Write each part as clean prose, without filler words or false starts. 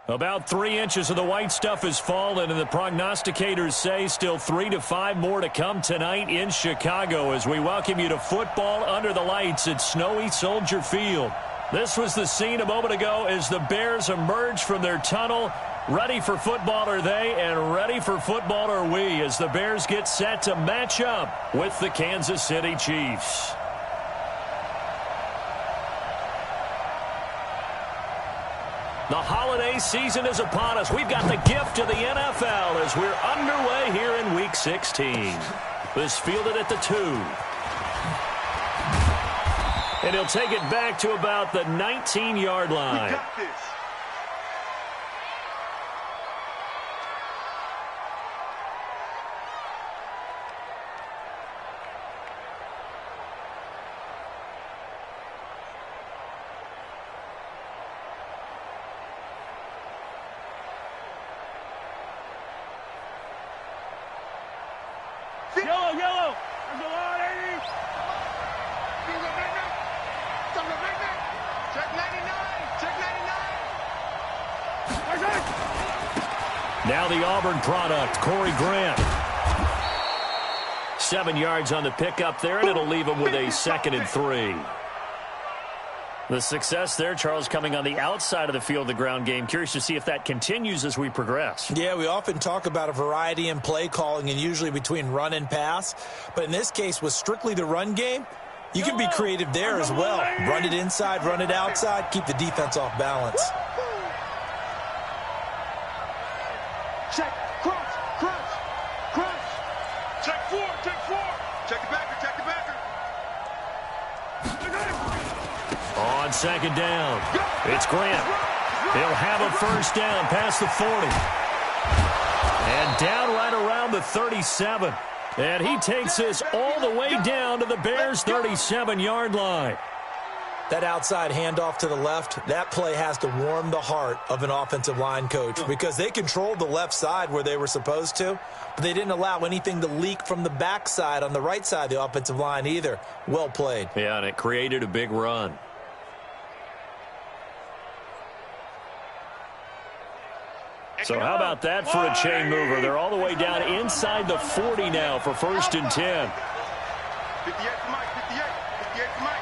About 3 inches of the white stuff has fallen, and the prognosticators say still 3 to 5 more to come tonight in Chicago as we welcome you to football under the lights at snowy Soldier Field. This was the scene a moment ago as the Bears emerged from their tunnel. Ready for football are they, and ready for football are we as the Bears get set to match up with the Kansas City Chiefs. The holiday season is upon us. We've got the gift of the NFL as we're underway here in Week 16. This fielded at the 2. And he'll take it back to about the 19-yard line. We got this. Yellow, yellow. There's a lot, 80. Check 99. Check 99. Now the Auburn product, Corey Grant. 7 yards on the pickup there, and it'll leave him with a 2nd and 3. The success there, Charles, coming on the outside of the field, the ground game. Curious to see if that continues as we progress. Yeah, we often talk about a variety in play calling and usually between run and pass. But in this case, with strictly the run game, you can be creative there as well. Run it inside, run it outside, keep the defense off balance. Check. Cross. Cross. Cross. Check 4. Check 4. Check the backer. Check the backer. On 2nd down, it's Grant. He'll have a 1st down past the 40. And down right around the 37. And he takes this all the way down to the Bears' 37-yard line. That outside handoff to the left, that play has to warm the heart of an offensive line coach because they controlled the left side where they were supposed to, but they didn't allow anything to leak from the backside on the right side of the offensive line either. Well played. Yeah, and it created a big run. So how about that for a chain mover? They're all the way down inside the 40 now for 1st and 10. 58 for Mike. 58 for Mike.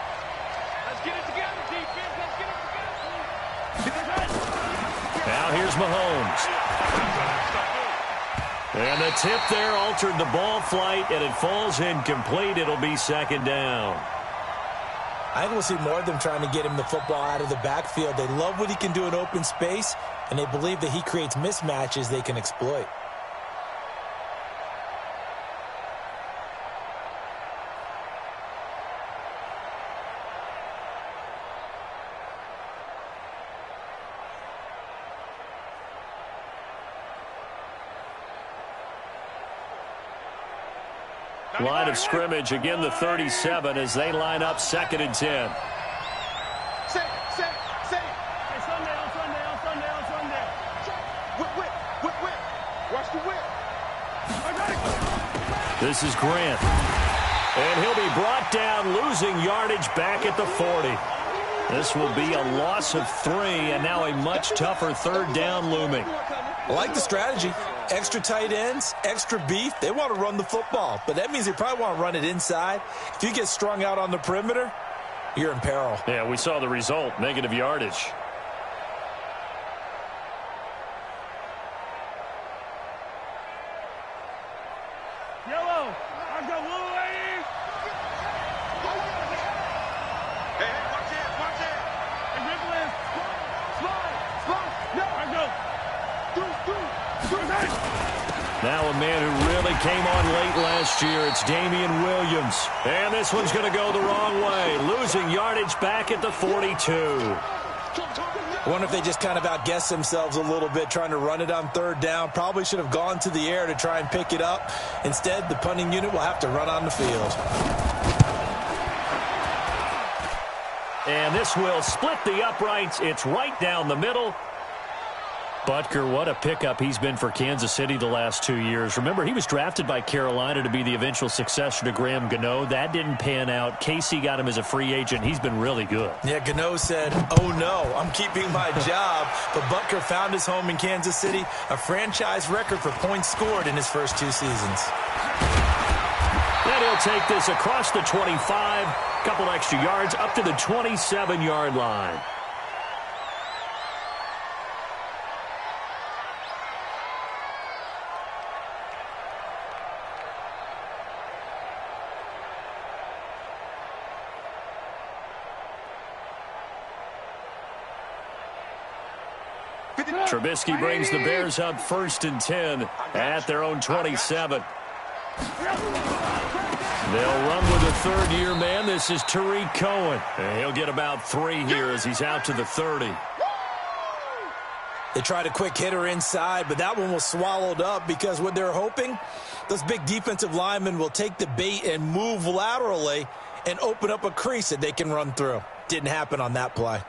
Let's get it together, defense. Let's get it together. Now here's Mahomes. And the tip there altered the ball flight, and it falls incomplete. It'll be 2nd down. I think we'll see more of them trying to get him the football out of the backfield. They love what he can do in open space, and they believe that he creates mismatches they can exploit. Line of scrimmage, again the 37 as they line up 2nd and 10. Say. Hey, Sunday. Whip. Watch the whip. This is Grant. And he'll be brought down, losing yardage back at the 40. This will be a loss of 3, and now a much tougher 3rd down looming. I like the strategy. Extra tight ends, extra beef. They want to run the football, but that means they probably want to run it inside. If you get strung out on the perimeter, you're in peril. Yeah, we saw the result, negative yardage. Yellow. I got blue, 80. Hey, watch it. And Nicholas. Slide. No. I go. Now a man who really came on late last year, it's Damian Williams. And this one's going to go the wrong way, losing yardage back at the 42. I wonder if they just kind of outguessed themselves a little bit trying to run it on 3rd down. Probably should have gone to the air to try and pick it up. Instead, the punting unit will have to run on the field. And this will split the uprights. It's right down the middle. Butker, what a pickup he's been for Kansas City the last 2 years. Remember, he was drafted by Carolina to be the eventual successor to Graham Gano. That didn't pan out. Casey got him as a free agent. He's been really good. Yeah, Gano said, "Oh no, I'm keeping my job." But Butker found his home in Kansas City, a franchise record for points scored in his first 2 seasons. And he'll take this across the 25, couple extra yards up to the 27-yard line. Trubisky brings the Bears up 1st and 10 at their own 27. They'll run with a third-year man. This is Tariq Cohen. And he'll get about 3 here as he's out to the 30. They tried a quick hitter inside, but that one was swallowed up because what they're hoping, those big defensive linemen will take the bait and move laterally and open up a crease that they can run through. Didn't happen on that play.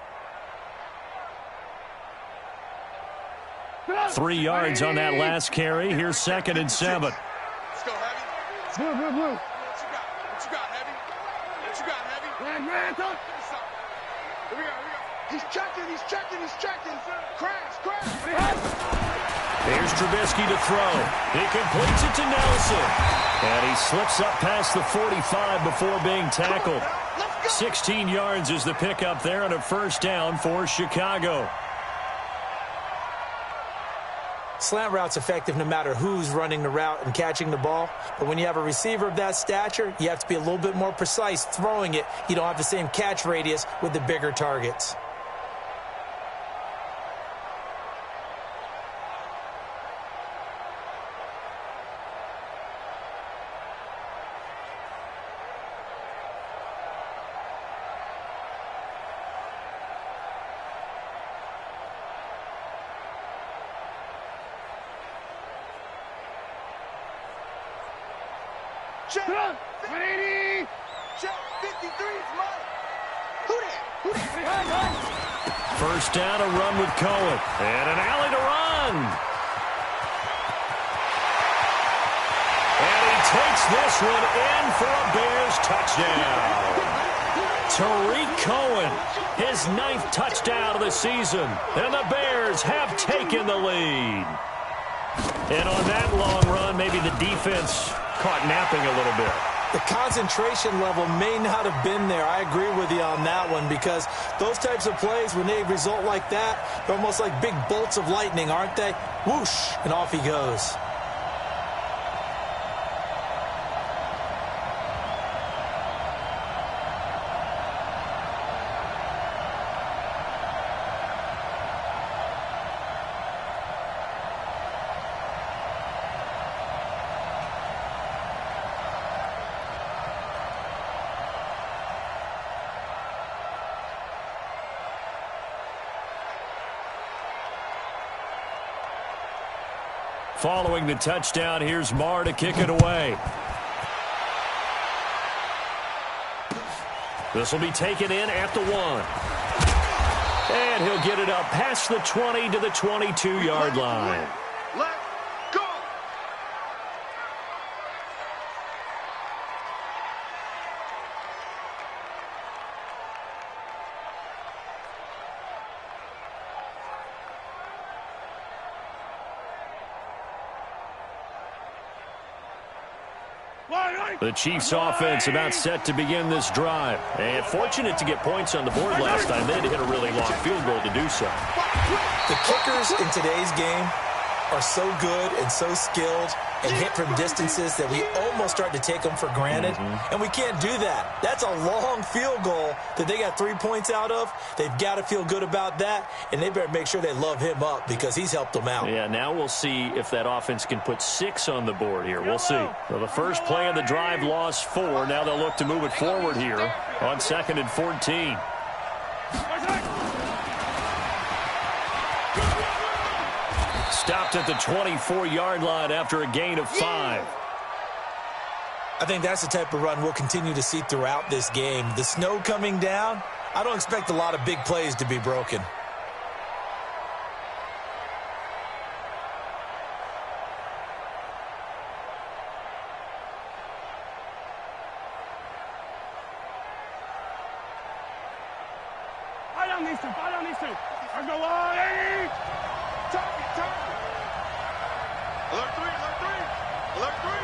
3 yards on that last carry. Here's 2nd and 7. Let's go, Heavy. Blue. What you got? What you got, Heavy? What you got, Heavy? Man, Here we go. He's checking. Crash. Here's Trubisky to throw. He completes it to Nelson. And he slips up past the 45 before being tackled. 16 yards is the pickup there on a 1st down for Chicago. Slant route's effective no matter who's running the route and catching the ball. But when you have a receiver of that stature, you have to be a little bit more precise throwing it. You don't have the same catch radius with the bigger targets. Check 180. Check 53 is mine. Who that? 1st down, a run with Cohen. And an alley to run. And he takes this one in for a Bears touchdown. Tariq Cohen, his 9th touchdown of the season. And the Bears have taken the lead. And on that long run, maybe the defense caught napping a little bit. The concentration level may not have been there. I agree with you on that one because those types of plays, when they result like that, they're almost like big bolts of lightning, aren't they? Whoosh, and off he goes. Following the touchdown, here's Marr to kick it away. This will be taken in at the 1. And he'll get it up past the 20 to the 22-yard line. Let's go. The Chiefs offense about set to begin this drive. And fortunate to get points on the board last time. They had to hit a really long field goal to do so. The kickers in today's game are so good and so skilled and hit from distances that we almost start to take them for granted. And we can't do that. That's a long field goal that they got 3 points out of. They've got to feel good about that, and they better make sure they love him up because he's helped them out. Yeah, now we'll see if that offense can put 6 on the board here. We'll see. So the first play of the drive lost 4. Now they'll look to move it forward here on 2nd and 14. Stopped at the 24-yard line after a gain of 5. I think that's the type of run we'll continue to see throughout this game. The snow coming down, I don't expect a lot of big plays to be broken. down these two. Fall down these two. Let's go, 180. Target. Alert 3. Alert 3.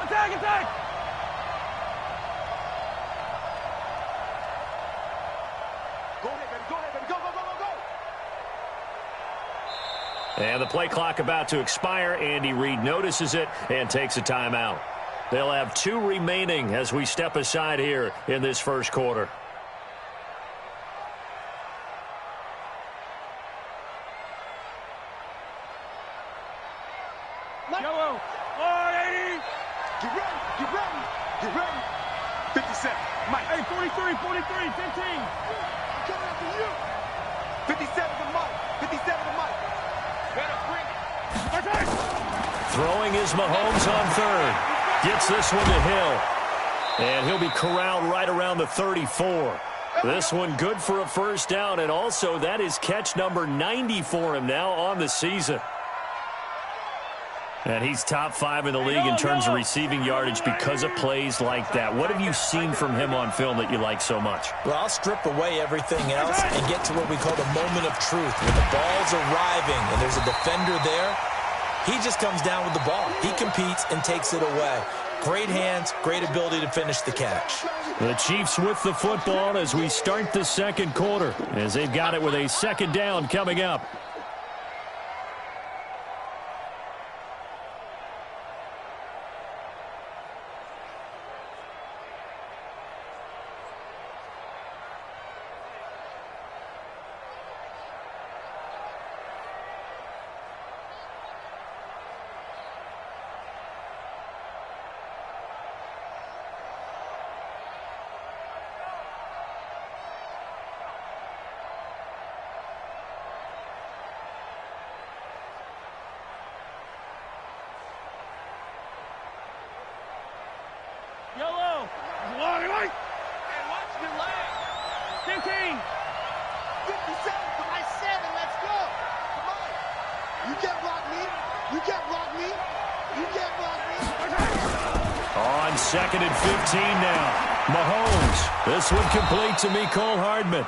Attack. Go ahead, baby. Go. And the play clock about to expire. Andy Reid notices it and takes a timeout. They'll have 2 remaining as we step aside here in this first quarter. Yellow. 180. Get ready. 57. Mike. Hey, 43, 15. I'm coming after you. 57 to Mike. Better bring it. Throwing is Mahomes on third. Gets this one to Hill. And he'll be corralled right around the 34. This one good for a first down, and also that is catch number 90 for him now on the season. And he's top 5 in the league in terms of receiving yardage because of plays like that. What have you seen from him on film that you like so much? Well, I'll strip away everything else and get to what we call the moment of truth. When the ball's arriving and there's a defender there, he just comes down with the ball. He competes and takes it away. Great hands, great ability to finish the catch. The Chiefs with the football as we start the second quarter, as they've got it with a second down coming up. Yellow. Long right. Hey, watch your leg. 15. 57 for my 7. Let's go. Come on. You can't block me. On second and 15 now. Mahomes. This one complete to Mecole Hardman.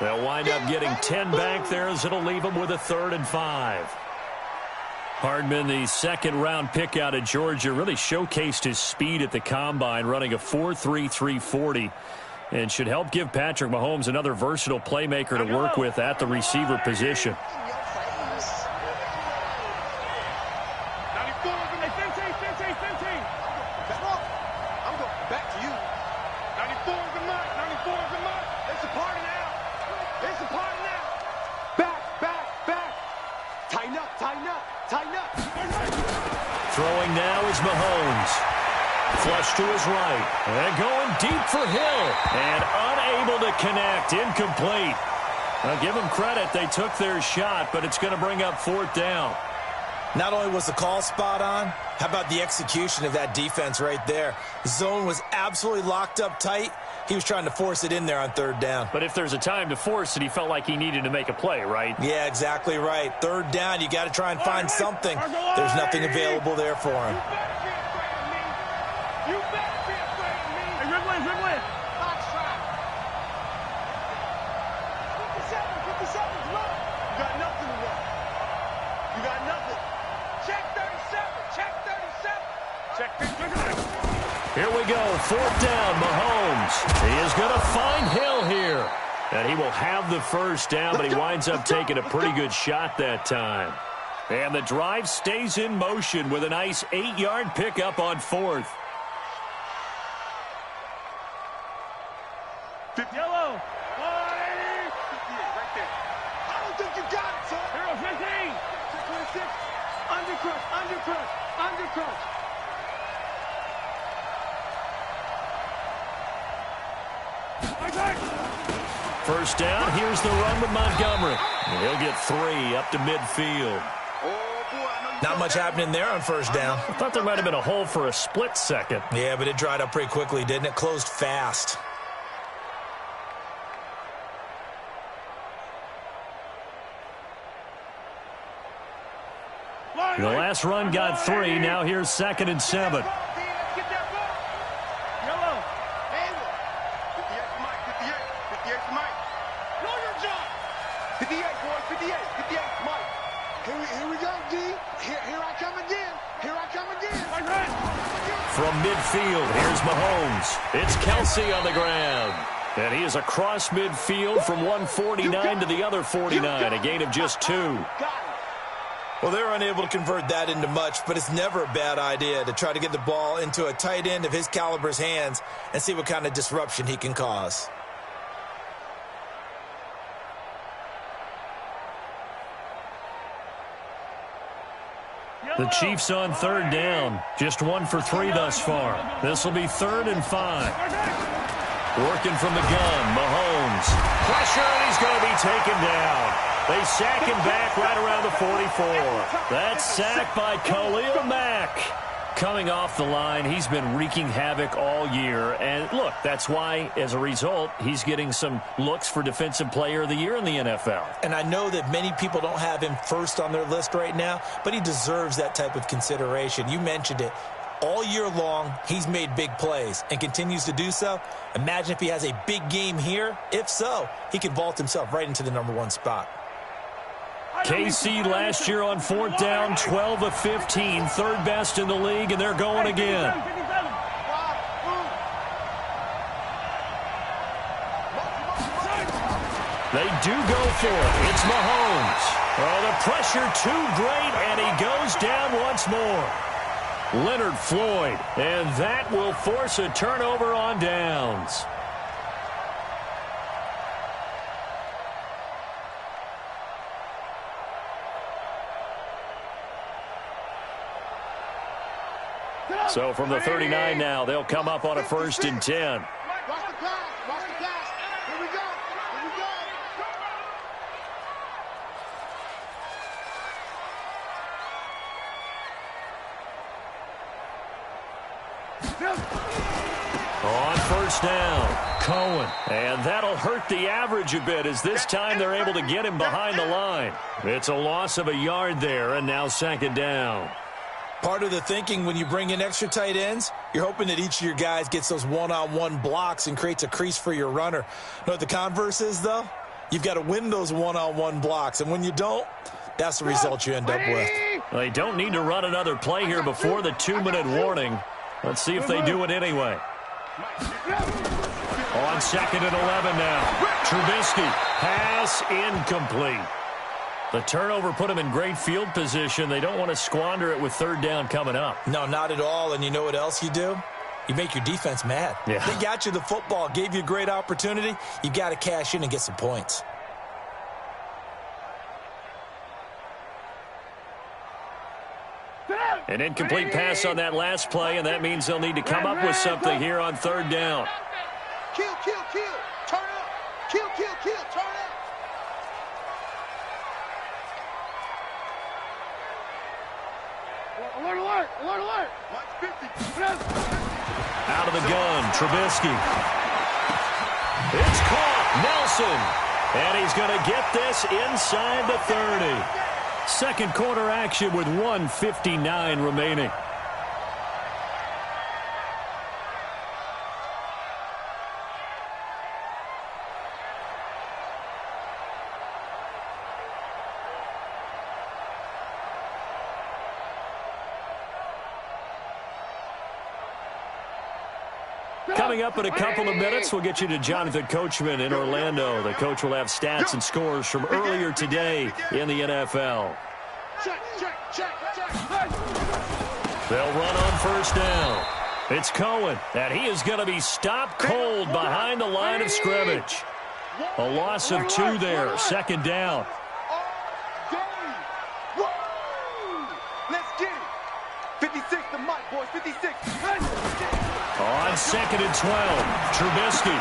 They'll wind up getting 10 back there as it'll leave them with a 3rd and 5. Hardman, the second-round pick out of Georgia, really showcased his speed at the Combine, running a 4.3 340, and should help give Patrick Mahomes another versatile playmaker to work with at the receiver position. 94. 15. I'm going back to you. 94 is the mark. It's a party now. Back. Tighten up. Throwing now is Mahomes. Flush to his right. And going deep for Hill. And unable to connect. Incomplete. I'll give them credit. They took their shot, but it's going to bring up 4th down. Not only was the call spot on, how about the execution of that defense right there? The zone was absolutely locked up tight. He was trying to force it in there on 3rd down. But if there's a time to force it, he felt like he needed to make a play, right? Yeah, exactly right. 3rd down, you got to try and find something. There's nothing available there for him. You better be afraid of me. Hey, Ridley. Box shot. 57, come on. You got nothing to run. Check 37. Here we go, 4th down, Mahomes. He is going to find Hill here. And he will have the first down, but he winds up taking a pretty good shot that time. And the drive stays in motion with a nice 8-yard pickup on 4th. Yellow. 180. 58 right there. I don't think you got it, son. Hero 15. 26. Undercrush. First down, here's the run with Montgomery. And he'll get 3 up to midfield. Not much happening there on 1st down. I thought there might have been a hole for a split second. Yeah, but it dried up pretty quickly, didn't it? Closed fast. The last run got 3. Now here's 2nd and 7. Yellow. from midfield. Here's Mahomes. It's Kelsey on the ground. And he is across midfield from 149 to the other 49, a gain of just 2. Well, they're unable to convert that into much, but it's never a bad idea to try to get the ball into a tight end of his caliber's hands and see what kind of disruption he can cause. The Chiefs on third down. Just 1 for 3 thus far. This will be 3rd and 5. Working from the gun, Mahomes. Pressure, and he's going to be taken down. They sack him back right around the 44. That's sacked by Khalil Mack. Coming off the line, he's been wreaking havoc all year. And look, that's why, as a result, he's getting some looks for Defensive Player of the Year in the NFL. And I know that many people don't have him first on their list right now, but he deserves that type of consideration. You mentioned it. All year long, he's made big plays and continues to do so. Imagine if he has a big game here. If so, he could vault himself right into the #1 spot. KC last year on 4th down, 12 of 15, 3rd best in the league, and they're going again. They do go for it. It's Mahomes. Oh, the pressure too great, and he goes down once more. Leonard Floyd, and that will force a turnover on downs. So from the 39 now, they'll come up on a 1st and 10. Watch the pass. Watch the pass. Here we go. Here we go. On 1st down, Cohen. And that'll hurt the average a bit as this time they're able to get him behind the line. It's a loss of a yard there, and now 2nd down. Part of the thinking when you bring in extra tight ends, you're hoping that each of your guys gets those one-on-one blocks and creates a crease for your runner. You know what the converse is, though? You've got to win those one-on-one blocks, and when you don't, that's the result you end up with. They don't need to run another play here before the 2-minute warning. Let's see if they do it anyway. On 2nd and 11 now. Trubisky, pass incomplete. The turnover put them in great field position. They don't want to squander it with 3rd down coming up. No, not at all. And you know what else you do? You make your defense mad. Yeah. They got you the football, gave you a great opportunity. You got to cash in and get some points. An incomplete pass on that last play, and that means they'll need to come up with something here on 3rd down. Kill, kill, kill. Turn up. Kill, kill, kill. Turn up. Alert, alert, alert, alert. Watch 50. Out of the gun, Trubisky. It's caught, Nelson. And he's going to get this inside the 30. 2nd quarter action with 1:59 remaining. Coming up in a couple of minutes, we'll get you to Jonathan Coachman in Orlando. The coach will have stats and scores from earlier today in the NFL. Check, check, check, check. They'll run on 1st down. It's Cohen, and he is going to be stopped cold behind the line of scrimmage. A loss of 2 there, 2nd down. Let's get it. 56, the mic, boys, 56. On 2nd and 12, Trubisky.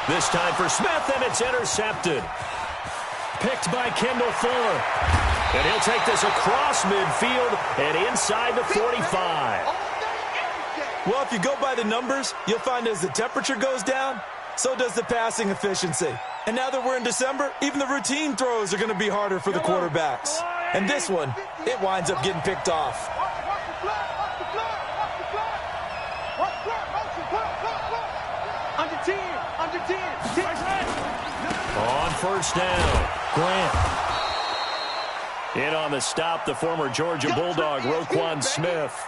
This time for Smith, and it's intercepted. Picked by Kendall Fuller. And he'll take this across midfield and inside the 45. Well, if you go by the numbers, you'll find as the temperature goes down, so does the passing efficiency. And now that we're in December, even the routine throws are going to be harder for the quarterbacks. And this one, it winds up getting picked off. Under 10, under 10. On 1st down, Grant. In on the stop, the former Georgia Bulldog, Roquan Smith.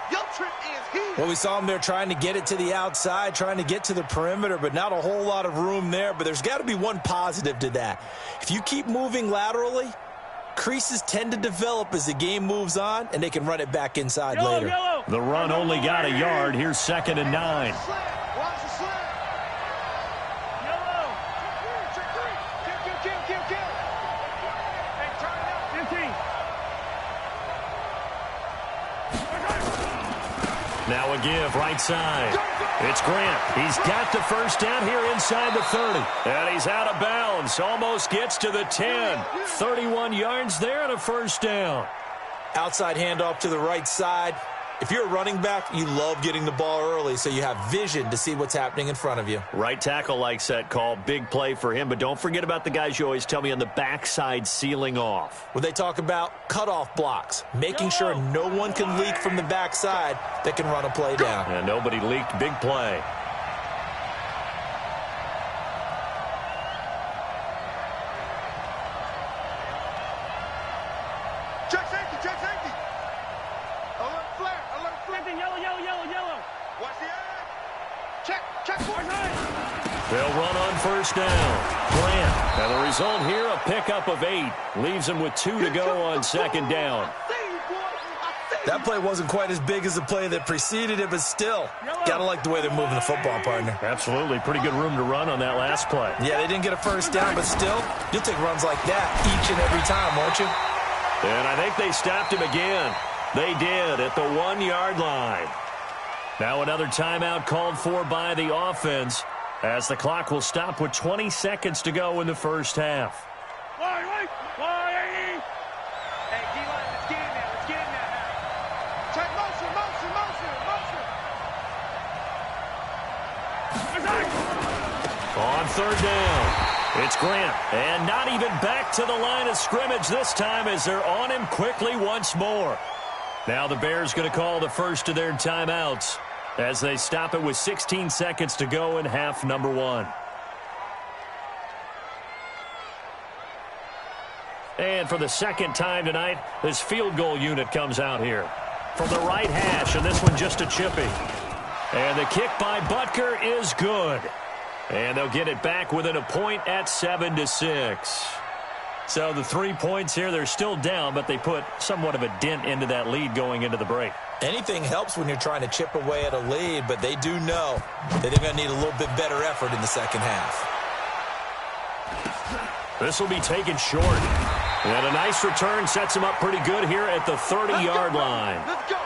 Well, we saw him there trying to get it to the outside, trying to get to the perimeter, but not a whole lot of room there. But there's got to be one positive to that. If you keep moving laterally, creases tend to develop as the game moves on, and they can run it back inside later. The run only got a yard. Here's 2nd and 9. Now a give, right side. It's Grant. He's got the first down here inside the 30. And he's out of bounds. Almost gets to the 10. 31 yards there and a first down. Outside handoff to the right side. If you're a running back, you love getting the ball early so you have vision to see what's happening in front of you. Right tackle likes that call. Big play for him. But don't forget about the guys you always tell me on the backside sealing off. When they talk about cutoff blocks, making sure no one can leak from the backside that can run a play down. And nobody leaked. Big play. Check safety, check safety. Alert flare, alert flare. Yellow. Watch the edge. Check. They'll run on first down. Grant. And the result here, a pickup of 8. Leaves them with 2 to go on 2nd down. That play wasn't quite as big as the play that preceded it, but still, got to like the way they're moving the football, partner. Absolutely. Pretty good room to run on that last play. Yeah, they didn't get a first down, but still, you'll take runs like that each and every time, won't you? And I think they stopped him again. They did at the 1-yard line. Now another timeout called for by the offense as the clock will stop with 20 seconds to go in the first half. Why? Hey, D-line, let's get in there. Check motion. On 3rd down, it's Grant. And not even back to the line of scrimmage this time as they're on him quickly once more. Now the Bears going to call the first of their timeouts as they stop it with 16 seconds to go in half number 1. And for the second time tonight, this field goal unit comes out here from the right hash, and this one just a chippy. And the kick by Butker is good. And they'll get it back within a point at 7-6. So the 3 points here, they're still down, but they put somewhat of a dent into that lead going into the break. Anything helps when you're trying to chip away at a lead, but they do know that they're going to need a little bit better effort in the second half. This will be taken short. And a nice return sets him up pretty good here at the 30-yard line. Let's go.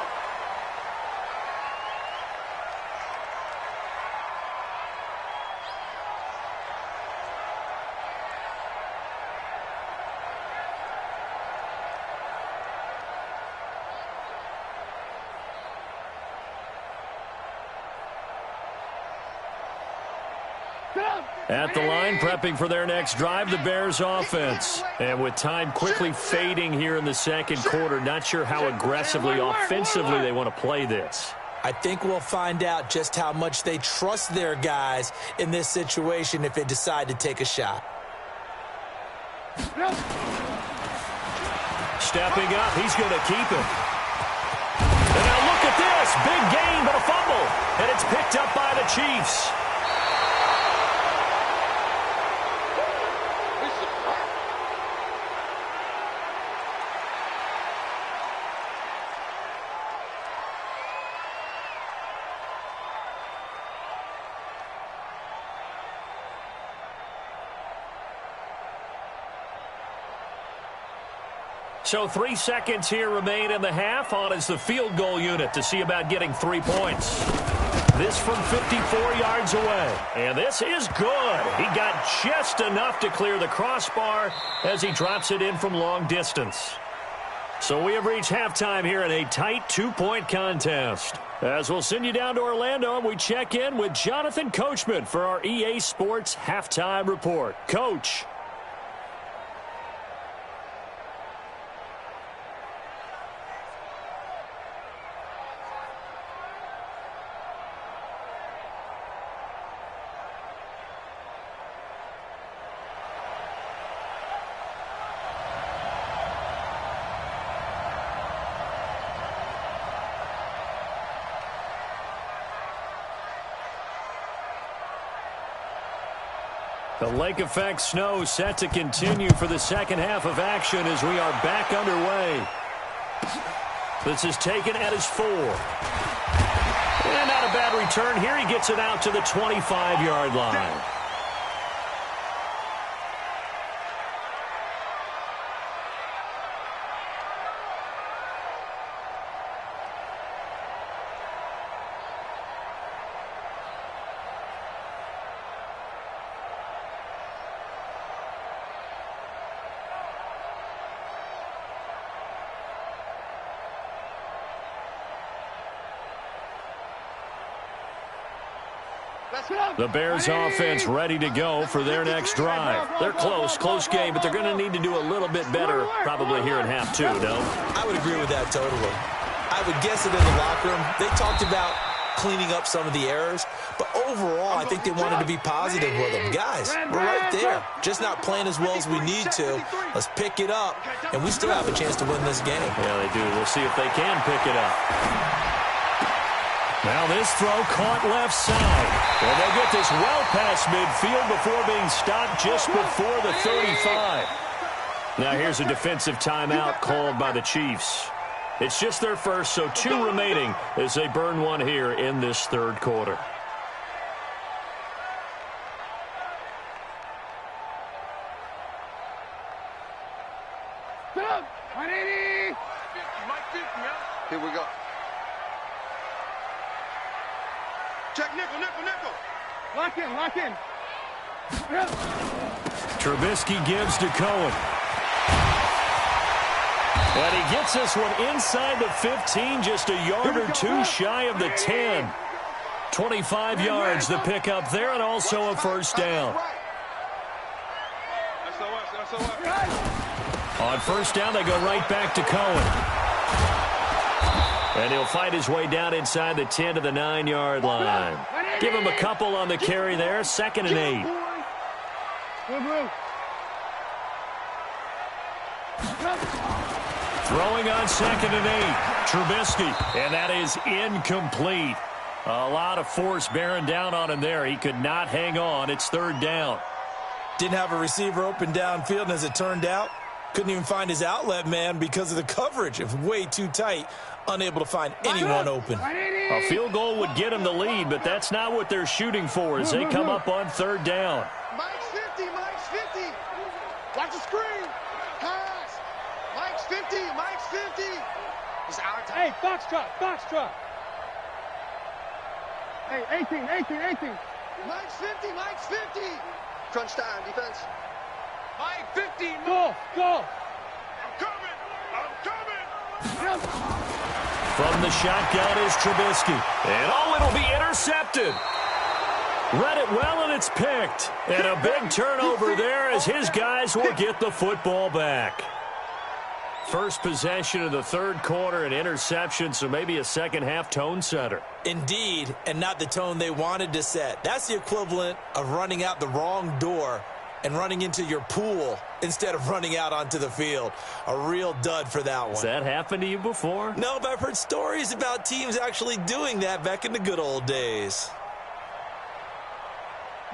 At the line, prepping for their next drive, the Bears offense. And with time quickly fading here in the second quarter, not sure how aggressively, offensively they want to play this. I think we'll find out just how much they trust their guys in this situation if they decide to take a shot. Stepping up, he's going to keep it. And now look at this, big gain but a fumble. And it's picked up by the Chiefs. So 3 seconds here remain in the half. On is the field goal unit to see about getting 3 points. This from 54 yards away. And this is good. He got just enough to clear the crossbar as he drops it in from long distance. So we have reached halftime here in a tight 2-point contest. As we'll send you down to Orlando, and we check in with Jonathan Coachman for our EA Sports Halftime Report. Coach. The lake effect snow set to continue for the second half of action as we are back underway. This is taken at his 4. And not a bad return here. He gets it out to the 25-yard line. The Bears offense ready to go for their next drive. They're close game, but they're going to need to do a little bit better probably here in half 2, no? I would agree with that totally. I would guess it in the locker room. They talked about cleaning up some of the errors, but overall I think they wanted to be positive with them. Guys, we're right there. Just not playing as well as we need to. Let's pick it up, and we still have a chance to win this game. Yeah, they do. We'll see if they can pick it up. Now this throw caught left side. And they'll get this well past midfield before being stopped just before the 35. Now here's a defensive timeout called by the Chiefs. It's just their first, so 2 remaining as they burn one here in this third quarter. Here we go. Check nickel. Lock in. Trubisky gives to Cohen. And he gets this one inside the 15, just a yard or 2 shy of the 10. 25 yards the pickup there, and also a first down. On first down, they go right back to Cohen. And he'll fight his way down inside the 10 to the 9-yard line. Give him a couple on the carry there. 2nd and 8. Throwing on 2nd and 8. Trubisky. And that is incomplete. A lot of force bearing down on him there. He could not hang on. It's 3rd down. Didn't have a receiver open downfield, and as it turned out, couldn't even find his outlet man because of the coverage. It was way too tight. Unable to find anyone open. A field goal would get him the lead, but that's not what they're shooting for as they come up on 3rd down. Mike's 50. Watch the screen. Pass. Mike's 50. It's our time. Hey, Foxtrot. Hey, 18. Mike's 50. Crunch time, defense. Mike 50. Go. I'm coming. From the shotgun is Trubisky. And it'll be intercepted. Read it well, and it's picked. And a big turnover there as his guys will get the football back. First possession of the third quarter, an interception, so maybe a second-half tone setter. Indeed, and not the tone they wanted to set. That's the equivalent of running out the wrong door and running into your pool instead of running out onto the field. A real dud for that one. Has that happened to you before? No, but I've heard stories about teams actually doing that back in the good old days.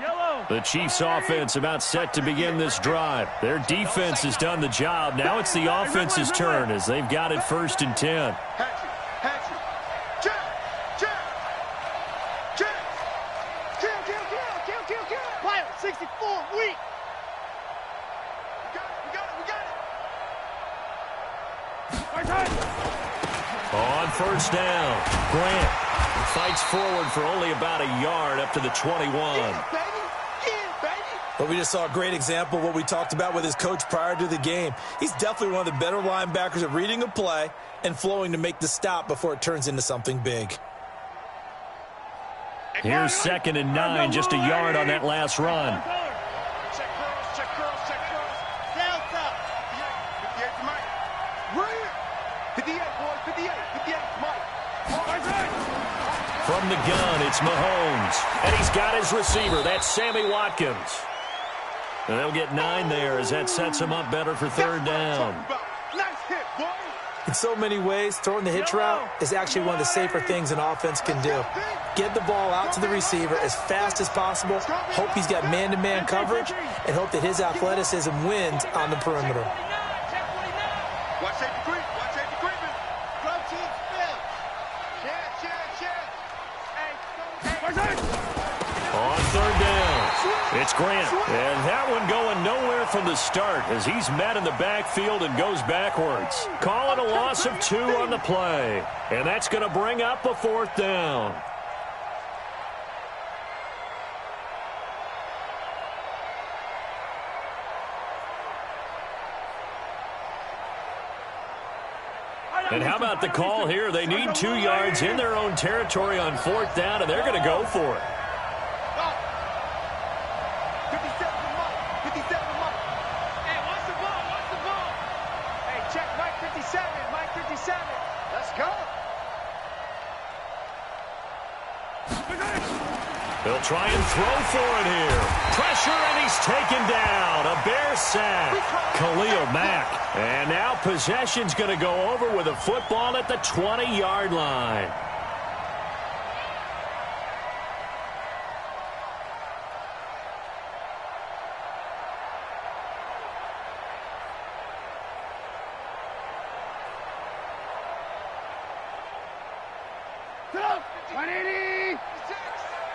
Yellow. The Chiefs offense about set to begin this drive. Their defense has done the job. Now it's the offense's turn as they've got it 1st and 10. Hatchet. Check. Kill. Quiet, 64, weak. We got it. On first down, Grant fights forward for only about a yard up to the 21. Yeah, baby. But we just saw a great example of what we talked about with his coach prior to the game. He's definitely one of the better linebackers at reading a play and flowing to make the stop before it turns into something big. Here's 2nd and 9, just a yard on that last run. Check curls. Delta. 58 to Mike. Right here. 58, boys. 58 to Mike. From the gun, it's Mahomes. And he's got his receiver. That's Sammy Watkins. And they'll get 9 there as that sets him up better for 3rd down. Nice hit, boy. In so many ways, throwing the hitch route is actually one of the safer things an offense can do. Get the ball out to the receiver as fast as possible, hope he's got man-to-man coverage, and hope that his athleticism wins on the perimeter. Watch safety creep. Watch safety creeping. Club team spin. On third down, it's Grant. And that one going nowhere from the start as he's met in the backfield and goes backwards. Call it a loss of 2 on the play. And that's going to bring up a 4th down. And how about the call here? They need 2 yards in their own territory on 4th down, and they're going to go for it. 57 to Mike. Hey, what's the ball? What's the ball? Hey, check Mike 57. Mike 57. Let's go. They'll try and throw for it here. Pressure, and he's taken down. A Bear sack. Khalil Mack. And now possession's going to go over with a football at the 20-yard line.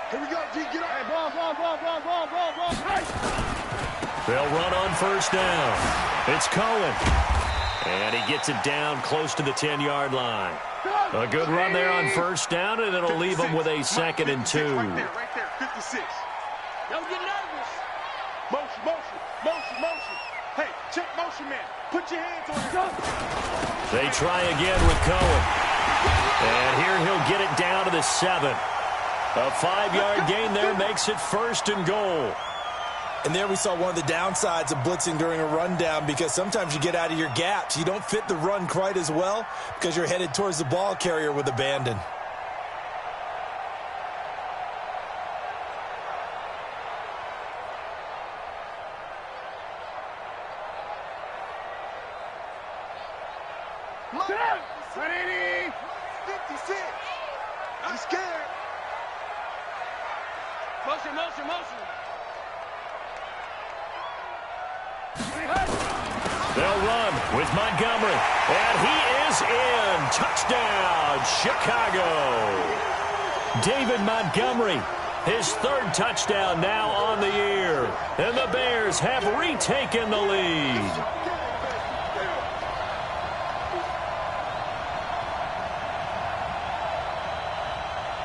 Here we go, G. Get up. Hey, ball. They'll run on 1st down. It's Cohen. And he gets it down close to the 10-yard line. A good run there on 1st down, and it'll leave him with a 2nd and 2. Right there, 56. Don't get nervous. Motion. Hey, check motion, man. Put your hands on it. They try again with Cohen. And here he'll get it down to the 7. A 5-yard gain there makes it 1st and goal. And there we saw one of the downsides of blitzing during a rundown, because sometimes you get out of your gaps. You don't fit the run quite as well because you're headed towards the ball carrier with abandon. Look. 56. I'm scared. Motion. They'll run with Montgomery. And he is in. Touchdown, Chicago. David Montgomery, his 3rd touchdown now on the year. And the Bears have retaken the lead.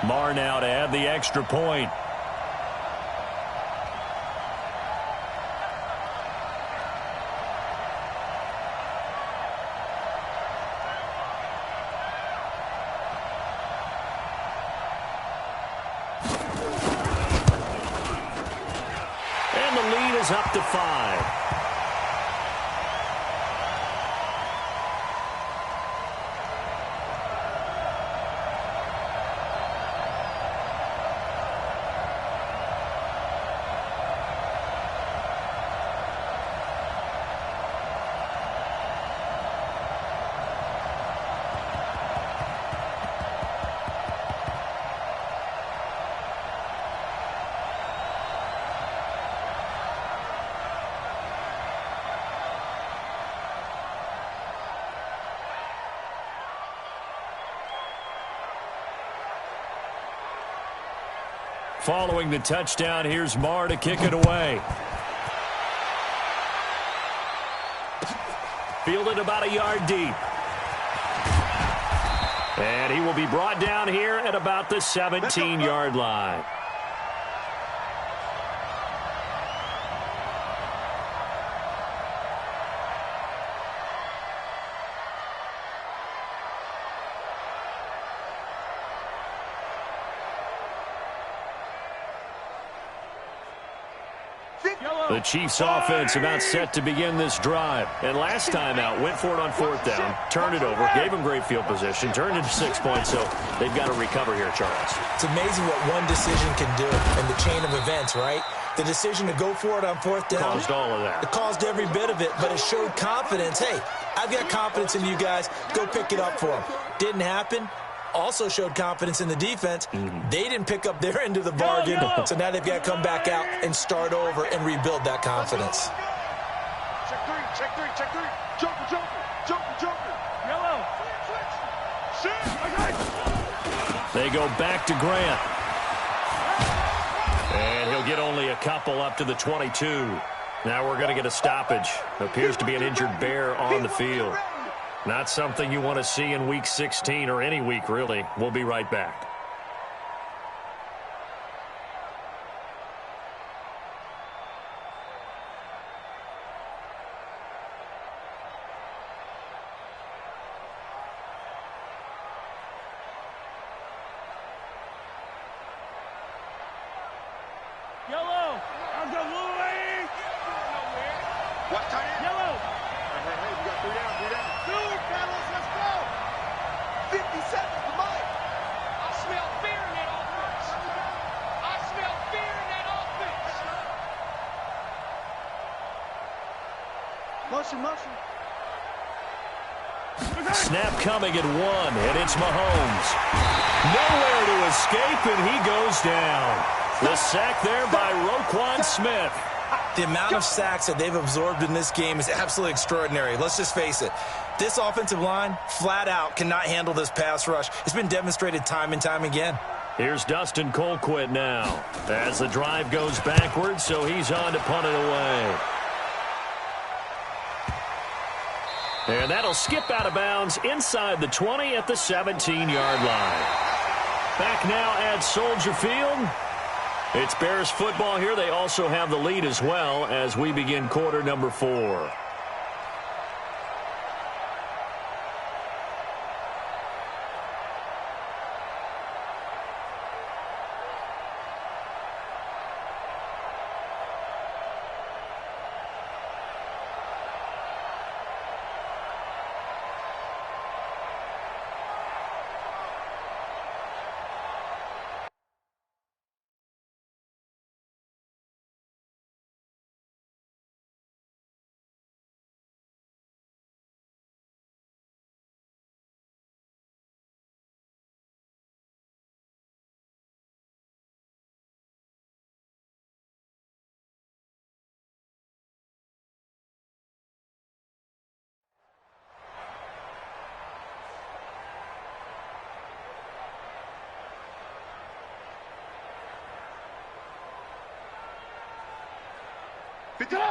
Marr now to add the extra point. And the lead is up to 5. Following the touchdown, here's Marr to kick it away. Fielded about a yard deep. And he will be brought down here at about the 17-yard line. The Chiefs offense about set to begin this drive. And last time out, went for it on 4th down, turned it over, gave them great field position, turned into 6 points, so they've got to recover here, Charles. It's amazing what one decision can do in the chain of events, right? The decision to go for it on 4th down Caused all of that. It caused every bit of it, but it showed confidence. Hey, I've got confidence in you guys. Go pick it up for them. Didn't happen. Also showed confidence in the defense. They didn't pick up their end of the bargain, so now they've got to come back out and start over and rebuild that confidence. Check three, check three, check three. Joker, joker, joker, joker. Yellow. They go back to Grant. And he'll get only a couple up to the 22. Now we're going to get a stoppage. Appears to be an injured Bear on the field. Not something you want to see in Week 16 or any week, really. We'll be right back. Yellow. I'm the Louis. Watch tight end. Yellow. Hey, we got 3 down, 3 down. Dude, fellas, let's go. 50 seconds to Mike. I smell fear in that offense. I smell fear in that offense. Motion, motion. Snap coming at 1, and it's Mahomes. Nowhere to escape, and he goes down. The sack there by Roquan Smith. The amount of sacks that they've absorbed in this game is absolutely extraordinary. Let's just face it. This offensive line, flat out, cannot handle this pass rush. It's been demonstrated time and time again. Here's Dustin Colquitt now as the drive goes backwards, so he's on to punt it away. And that'll skip out of bounds inside the 20 at the 17-yard line. Back now at Soldier Field. It's Bears football here. They also have the lead as well as we begin quarter number 4.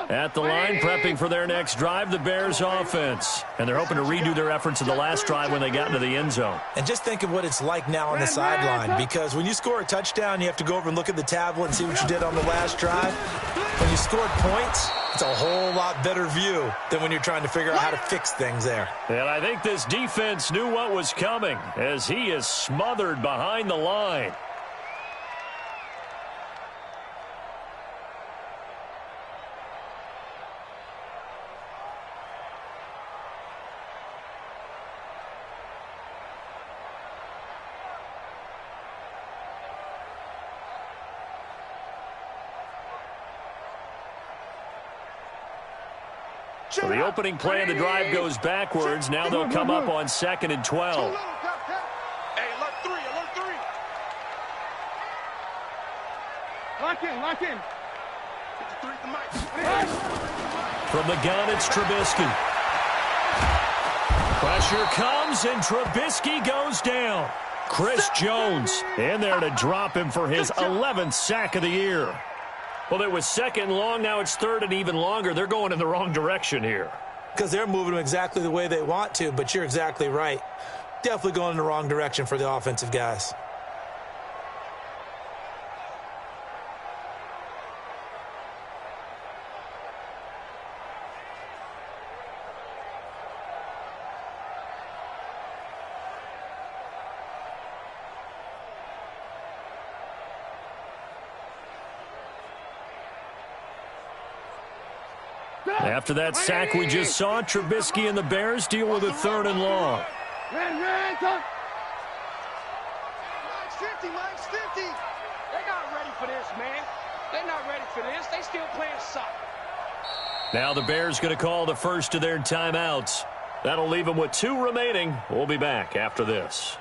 At the line, prepping for their next drive, the Bears offense. And they're hoping to redo their efforts in the last drive when they got into the end zone. And just think of what it's like now on the sideline, because when you score a touchdown, you have to go over and look at the tablet and see what you did on the last drive. When you scored points, it's a whole lot better view than when you're trying to figure out how to fix things there. And I think this defense knew what was coming as he is smothered behind the line. So the opening play of the drive goes backwards. Now they'll come up on 2nd and 12. Hey, alert 3, alert 3. Lock in, lock in. 53 at the mic. From the gun, it's Trubisky. Pressure comes, and Trubisky goes down. Chris Jones in there to drop him for his 11th sack of the year. Well, it was 2nd and long. Now it's 3rd and even longer. They're going in the wrong direction here. Because they're moving them exactly the way they want to, but you're exactly right. Definitely going in the wrong direction for the offensive guys. After that sack we just saw, Trubisky and the Bears deal with a 3rd and long. Ran, touch. Mike's 50, Mike's 50. They're not ready for this, man. They're not ready for this. They still playing soccer. Now the Bears going to call the first of their timeouts. That'll leave them with 2 remaining. We'll be back after this.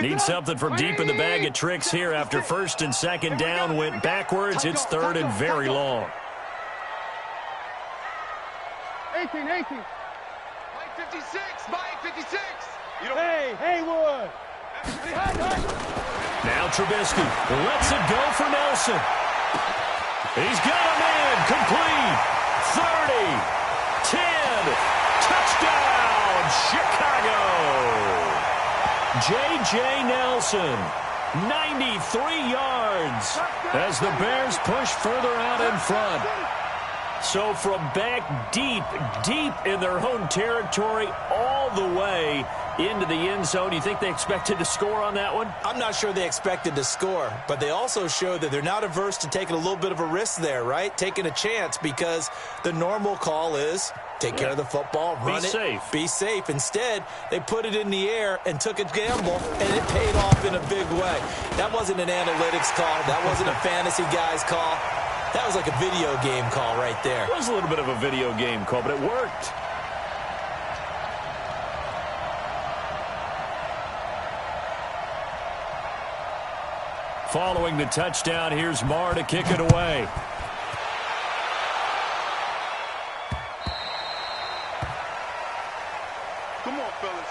Need something from deep in the bag of tricks here after first and second down went backwards. It's third and very long. 18. Mike 56. Mike 56. Hey, Haywood. Now Trubisky lets it go for Nelson. He's got him in. Complete. 30. 10. Touchdown, Chicago. J.J. Nelson, 93 yards as the Bears push further out in front. So from back deep in their own territory all the way into the end zone, you think they expected to score on that one? I'm not sure they expected to score, but they also showed that they're not averse to taking a little bit of a risk there, right? Taking a chance, because the normal call is take care of the football, run it, be safe. Instead, they put it in the air and took a gamble, and it paid off in a big way. That wasn't an analytics call. That wasn't a fantasy guy's call. That was like a video game call right there. It was a little bit of a video game call, but it worked. Following the touchdown, here's Marr to kick it away. Come on, fellas.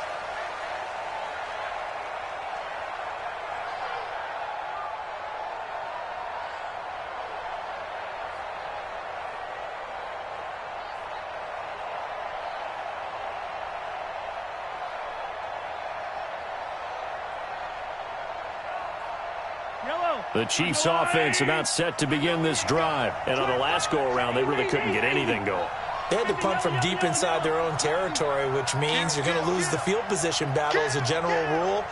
The Chiefs offense about set to begin this drive. And on the last go-around, they really couldn't get anything going. They had to punt from deep inside their own territory, which means you're going to lose the field position battle as a general rule.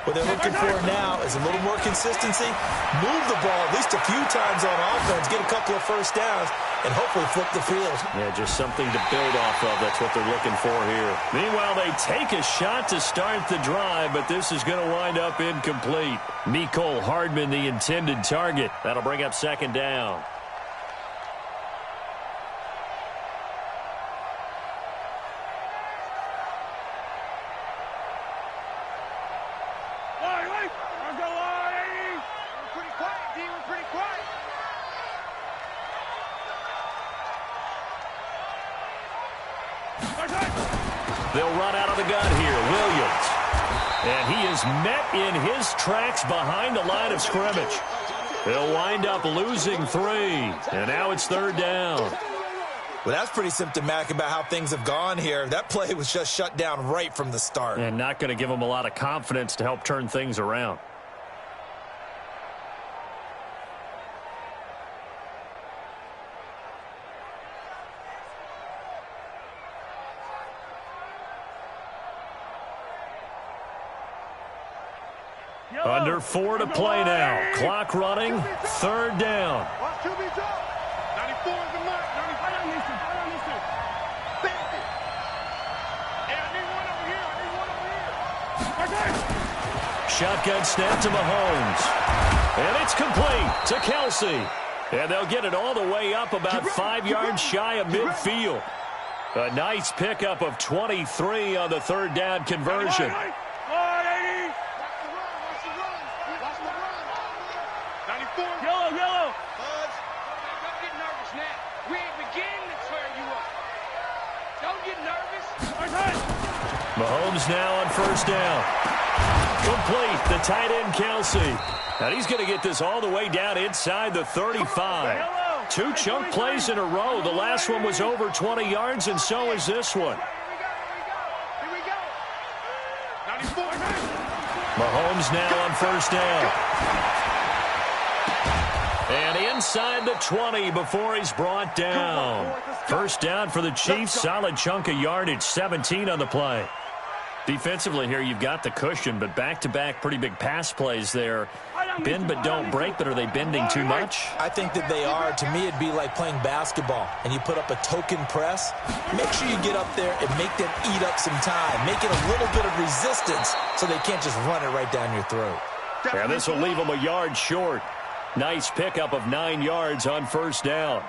What they're looking for now is a little more consistency, move the ball at least a few times on offense, get a couple of first downs, and hopefully flip the field. Yeah, just something to build off of. That's what they're looking for here. Meanwhile, they take a shot to start the drive, but this is going to wind up incomplete. Mecole Hardman, the intended target. That'll bring up second down. They'll run out of the gun here. Williams. And he is met in his tracks behind the line of scrimmage. They'll wind up losing 3. And now it's third down. Well, that's pretty symptomatic about how things have gone here. That play was just shut down right from the start. And not going to give them a lot of confidence to help turn things around. Under 4 to play now. Clock running. Third down. Watch 2 be up. 94 is the mark. 95 on this one. I need one over here. Shotgun snap to Mahomes. And it's complete to Kelsey. And they'll get it all the way up about 5 yards shy of midfield. A nice pickup of 23 on the third down conversion. Yellow. Buzz. Don't get nervous now. We ain't beginning to tear you up. Don't get nervous. Mahomes now on first down. Complete. The tight end, Kelsey. And he's going to get this all the way down inside the 35. 2 chunk plays in a row. The last one was over 20 yards, and so is this one. Here we go. 94. Mahomes now on first down. And inside the 20 before he's brought down. First down for the Chiefs. Solid chunk of yardage. 17 on the play. Defensively here, you've got the cushion, but back-to-back pretty big pass plays there bend but don't break, but are they bending too much? I think that they are. To me, it'd be like playing basketball, and you put up a token press. Make sure you get up there and make them eat up some time. Make it a little bit of resistance so they can't just run it right down your throat. Yeah, this will leave them a yard short. Nice pickup of 9 yards on first down.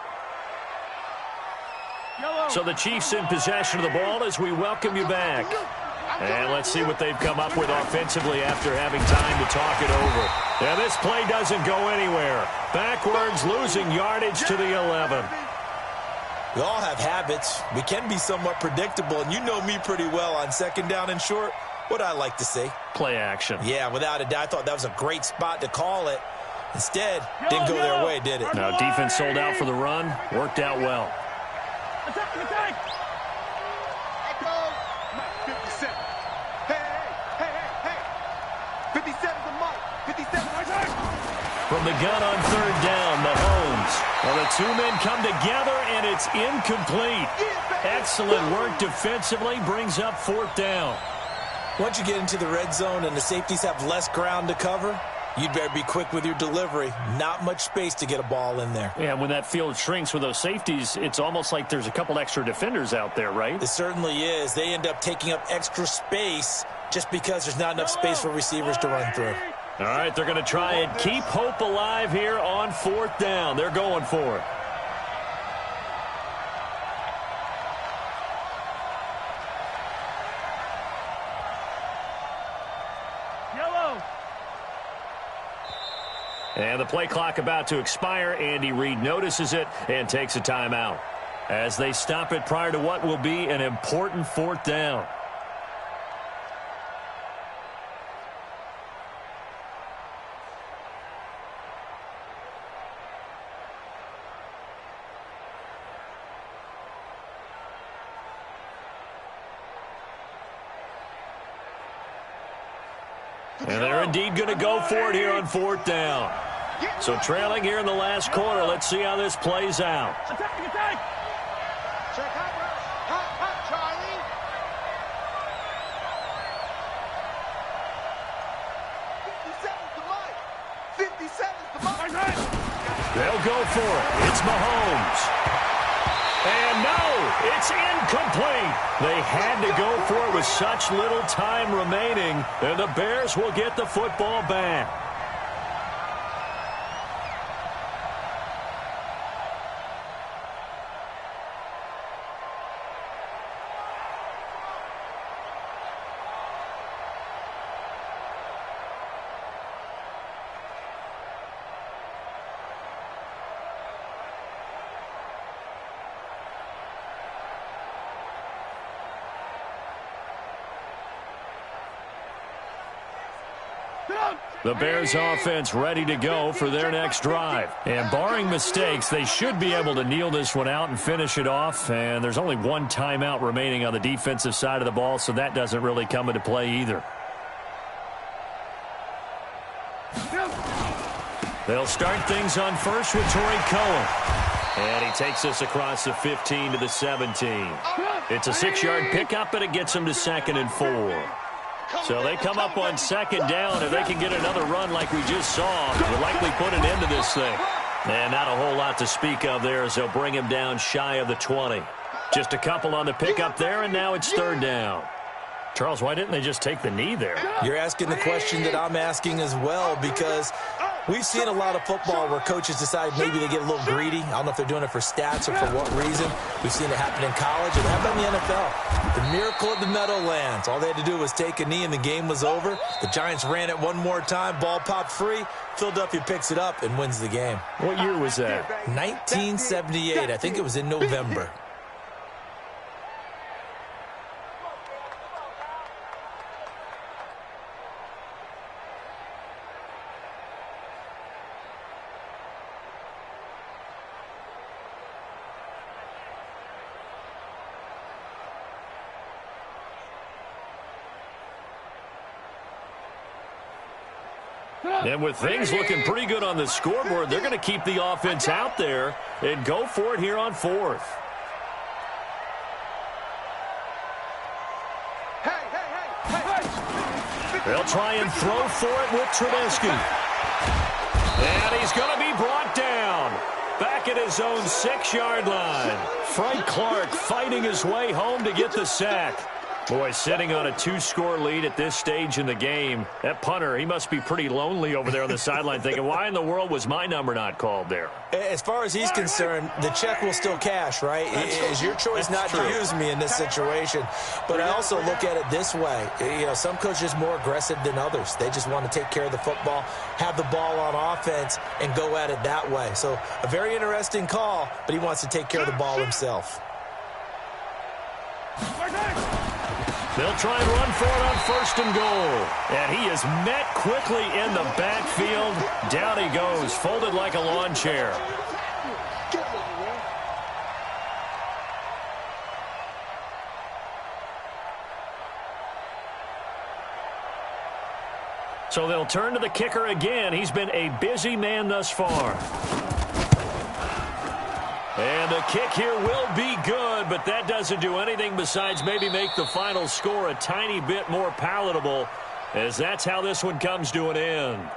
So the Chiefs in possession of the ball as we welcome you back. And let's see what they've come up with offensively after having time to talk it over. Yeah, this play doesn't go anywhere. Backwards, losing yardage to the 11. We all have habits. We can be somewhat predictable, and you know me pretty well on second down and short. What I like to see. Play action. Yeah, without a doubt. I thought that was a great spot to call it. Instead, didn't go their way, did it? Now, defense sold out for the run. Worked out well. Attack, attack! Echo! 57. Hey! 57's the mark. 57. From the gun on third down, Mahomes. Well, the two men come together, and it's incomplete. Excellent work defensively. Brings up fourth down. Once you get into the red zone and the safeties have less ground to cover, you'd better be quick with your delivery. Not much space to get a ball in there. Yeah, when that field shrinks with those safeties, it's almost like there's a couple extra defenders out there, right? It certainly is. They end up taking up extra space just because there's not enough space for receivers to run through. All right, they're going to try and keep hope alive here on fourth down. They're going for it. And the play clock about to expire. Andy Reid notices it and takes a timeout as they stop it prior to what will be an important fourth down. And they're indeed going to go for it here on fourth down. So trailing here in the last quarter. Let's see how this plays out. Attack, attack! Check hot, Charlie. 57's the mark. 57's the mark. They'll go for it. It's Mahomes. And no, it's incomplete. They had to go for it with such little time remaining, and the Bears will get the football back. The Bears offense ready to go for their next drive. And barring mistakes, they should be able to kneel this one out and finish it off. And there's only one timeout remaining on the defensive side of the ball, so that doesn't really come into play either. They'll start things on first with Torrey Cohen. And he takes us across the 15 to the 17. It's a 6-yard pickup, and it gets him to 2nd and 4. So they come up on second down. If they can get another run like we just saw, they'll likely put an end to this thing. And not a whole lot to speak of there as they'll bring him down shy of the 20. Just a couple on the pickup there, and now it's third down. Charles, why didn't they just take the knee there? You're asking the question that I'm asking as well, because we've seen a lot of football where coaches decide maybe they get a little greedy. I don't know if they're doing it for stats or for what reason. We've seen it happen in college and happen in the NFL. The miracle of the Meadowlands. All they had to do was take a knee and the game was over. The Giants ran it one more time. Ball popped free. Philadelphia picks it up and wins the game. What year was that? 1978. I think it was in November. And with things looking pretty good on the scoreboard, they're going to keep the offense out there and go for it here on fourth. They'll try and throw for it with Trubisky. And he's going to be brought down. Back at his own 6-yard line. Frank Clark fighting his way home to get the sack. Boy, sitting on a 2-score lead at this stage in the game. That punter, he must be pretty lonely over there on the sideline thinking, why in the world was my number not called there? As far as he's concerned, the check will still cash, right? It is your choice not to use me in this situation. But I also look at it this way. You know, some coaches are more aggressive than others. They just want to take care of the football, have the ball on offense, and go at it that way. So a very interesting call, but he wants to take care of the ball himself. They'll try and run for it on 1st and goal. And he is met quickly in the backfield. Down he goes, folded like a lawn chair. So they'll turn to the kicker again. He's been a busy man thus far. And the kick here will be good, but that doesn't do anything besides maybe make the final score a tiny bit more palatable, as that's how this one comes to an end.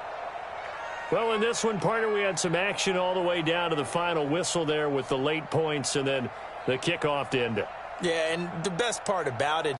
Well, in this one, partner, we had some action all the way down to the final whistle there with the late points and then the kickoff to end it. Yeah, and the best part about it